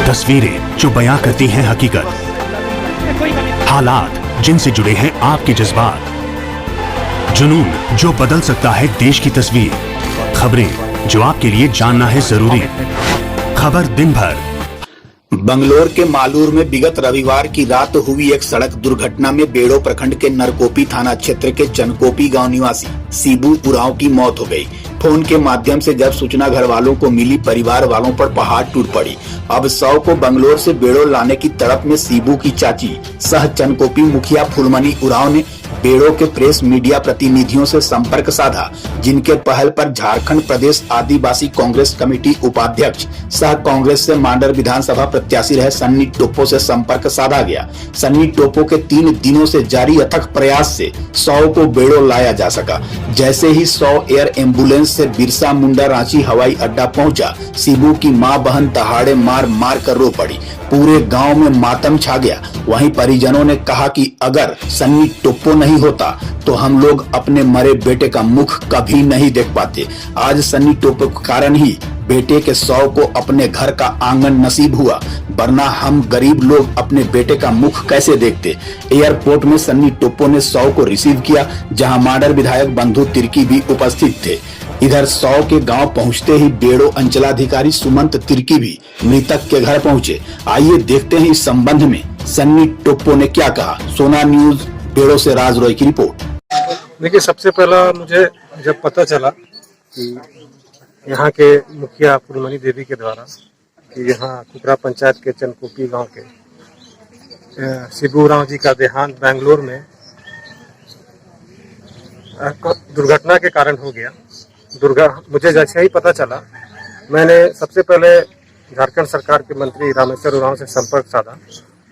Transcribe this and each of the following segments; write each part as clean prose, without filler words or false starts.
तस्वीरें जो बयां करती हैं हकीकत, हालात जिनसे जुड़े हैं आपके जज्बात, जुनून जो बदल सकता है देश की तस्वीर, खबरें जो आपके लिए जानना है जरूरी। खबर दिन भर। बंगलोर के मालूर में विगत रविवार की रात हुई एक सड़क दुर्घटना में बेड़ो प्रखंड के नरकोपी थाना क्षेत्र के चनकोपी गांव निवासी सीबू उरांव की मौत हो गई। फोन के माध्यम से जब सूचना घर वालों को मिली, परिवार वालों पर पहाड़ टूट पड़ी। अब शव को बंगलोर से बेड़ो लाने की तड़प में सीबू की चाची सह चनकोपी मुखिया फूलमणि उरांव ने बेड़ो के प्रेस मीडिया प्रतिनिधियों से संपर्क साधा, जिनके पहल पर झारखंड प्रदेश आदिवासी कांग्रेस कमेटी उपाध्यक्ष सह कांग्रेस से मांडर विधानसभा प्रत्याशी रहे सन्नी टोप्पो से संपर्क साधा गया। सन्नी टोप्पो के 3 दिनों से जारी अथक प्रयास से शव को बेड़ो लाया जा सका। जैसे ही शव एयर एम्बुलेंस से बिरसा मुंडा रांची हवाई अड्डा पहुंचा, सीबू की मां बहन दहाड़े मार मार कर रो पड़ी। पूरे गांव में मातम छा गया। वहीं परिजनों ने कहा कि अगर सन्नी टोप्पो नहीं होता तो हम लोग अपने मरे बेटे का मुख कभी नहीं देख पाते। आज सन्नी टोप्पो के कारण ही बेटे के शव को अपने घर का आंगन नसीब हुआ, वरना हम गरीब लोग अपने बेटे का मुख कैसे देखते। एयरपोर्ट में सन्नी टोप्पो ने शव को रिसीव किया, जहां मांडर विधायक बंधु तिर्की भी उपस्थित थे। इधर शव के गांव पहुंचते ही बेड़ो अंचलाधिकारी सुमंत तिर्की भी मृतक के घर पहुंचे। आइए देखते हैं इस संबंध में सन्नी टोप्पो ने क्या कहा। सोना न्यूज बेड़ो से राज रॉय की रिपोर्ट। देखिए, सबसे पहला मुझे जब पता चला कि यहाँ के मुखिया फूलमणि देवी के द्वारा कि यहाँ कुकरा पंचायत के चनकोपी गांव के सीबू उरांव जी का देहांत बेंगलोर में दुर्घटना के कारण हो गया। मुझे जैसे ही पता चला, मैंने सबसे पहले झारखंड सरकार के मंत्री रामेश्वर उरांव से संपर्क साधा।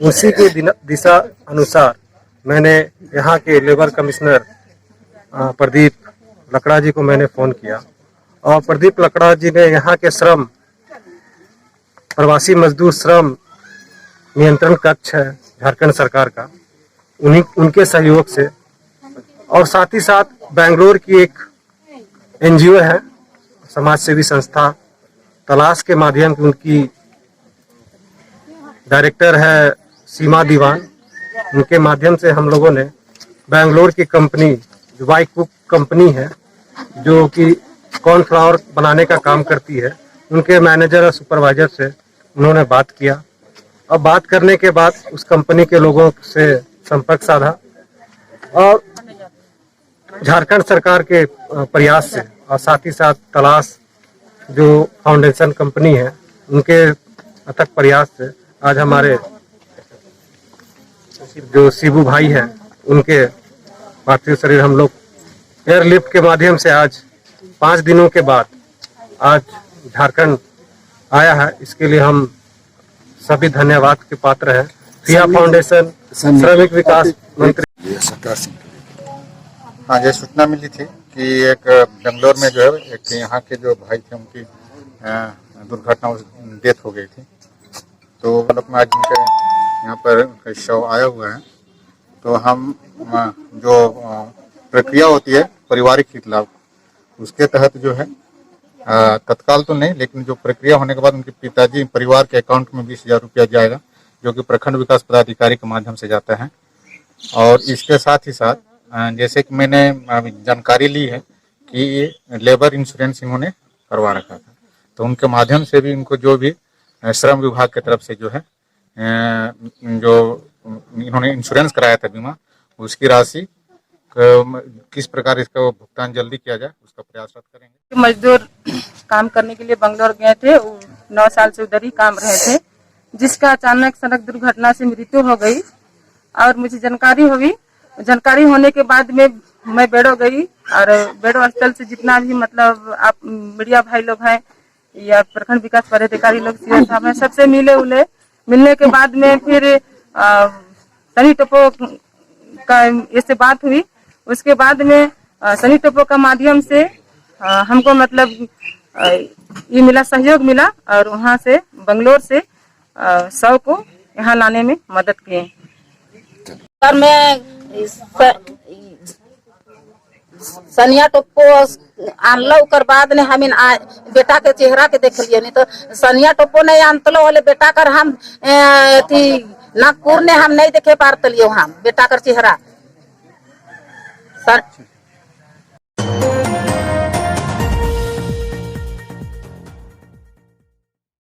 उसी के दिशा अनुसार मैंने यहाँ के लेबर कमिश्नर प्रदीप लकड़ा जी को मैंने फोन किया, और प्रदीप लकड़ा जी ने यहाँ के श्रम प्रवासी मजदूर श्रम नियंत्रण कक्ष है झारखंड सरकार का, उनके सहयोग से, और साथ ही साथ बेंगलोर की एक एनजीओ है, समाज सेवी संस्था तलाश के माध्यम से उनकी डायरेक्टर है सीमा दीवान, उनके माध्यम से हम लोगों ने बेंगलोर की कंपनी जो वाई कुक कंपनी है, जो कि कॉर्नफ्लावर बनाने का काम करती है, उनके मैनेजर और सुपरवाइजर से उन्होंने बात किया। और बात करने के बाद उस कंपनी के लोगों से संपर्क साधा, और झारखंड सरकार के प्रयास से और साथ ही साथ तलाश जो फाउंडेशन कंपनी है, उनके अथक प्रयास से आज हमारे जो सीबू भाई हैं, उनके पार्थिव शरीर हम लोग एयरलिफ्ट के माध्यम से आज 5 दिनों के बाद आज झारखंड आया है। इसके लिए हम सभी धन्यवाद के पात्र हैं। फिया फाउंडेशन, श्रमिक विकास मंत्री। हाँ, ये सूचना मिली थी कि एक बेंगलोर में जो है एक यहाँ के जो भाई थे, उनकी दुर्घटना डेथ हो गई थी। तो मतलब आज उनके यहाँ पर शव आया हुआ है। तो हम जो प्रक्रिया होती है पारिवारिक हित लाभ, उसके तहत जो है तत्काल तो नहीं, लेकिन जो प्रक्रिया होने के बाद उनके पिताजी परिवार के अकाउंट में 20,000 रुपया जाएगा, जो कि प्रखंड विकास पदाधिकारी के माध्यम से जाता है। और इसके साथ ही साथ जैसे कि मैंने जानकारी ली है कि लेबर इंश्योरेंस इन्होंने करवा रखा था, तो उनके माध्यम से भी इनको जो भी श्रम विभाग की तरफ से जो है जो इन्होंने इंश्योरेंस कराया था बीमा, उसकी राशि किस प्रकार इसका भुगतान जल्दी किया जाए उसका प्रयासरत करेंगे। मजदूर काम करने के लिए बंगलोर गए थे, 9 साल से उधर ही काम रहे थे, जिसका अचानक सड़क दुर्घटना से मृत्यु हो गई। और मुझे जानकारी होने के बाद में मैं बेड़ो गई, और बेड़ो स्थल से जितना भी मतलब आप मीडिया भाई लोग हैं या प्रखंड विकास पदाधिकारी लोग सीएम साहब हैं, सबसे मिलने के बाद में फिर सन्नी टोप्पो का इससे बात हुई। उसके बाद में सन्नी टोप्पो का माध्यम से हमको मतलब ये मिला, सहयोग मिला, और वहाँ से बंगलोर से शव को यहाँ लाने में मदद किए। और मैं सनिया टोप्पो आनलो ओकर बाद ने हम बेटा के चेहरा के देख लियो नहीं तो सनिया टोप्पो नहीं आनतलो वाले बेटा कर हम नागपुर ने हम नहीं देखे पारतलियो हम बेटा कर चेहरा